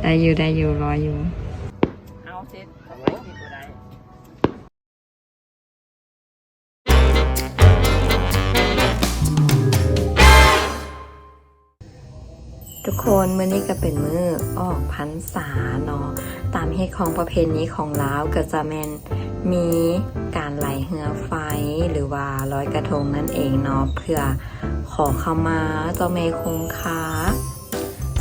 ได้อยู่ได้อยู่รออยู่เอาเสร็จเอาไว้ที่ตัวใดทุกคนมื้อนี้ก็เป็นมื้อออกพรรษาเนาะตามเฮตุของประเพณีของลาวก็จะแม่นมีการไหลเรือไฟหรือว่าลอยกระทงนั่นเองเนาะเพื่อขอขมาเจ้าแม่คงคา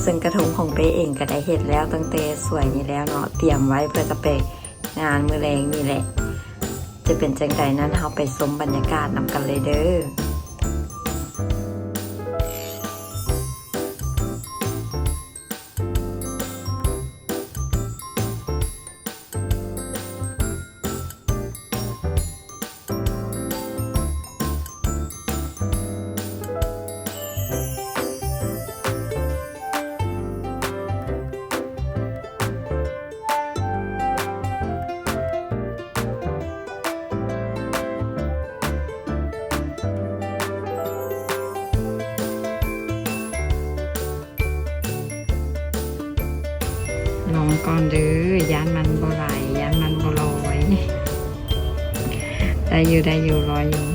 ซึ่งกระทงของเป้เองก็ได้เฮ็ดแล้วตั้งแต่สวยนี่แล้วเนาะเตรียมไว้เพื่อจะไปงานมื้อแรงนี่แหละจะเป็นจังใดนั้นเฮาไปชมบรรยากาศนำกันเลยเด้อลองก่อนเด้อยานมันบ่ไหลยานมันบ่ลอยได้อยู่รออยู่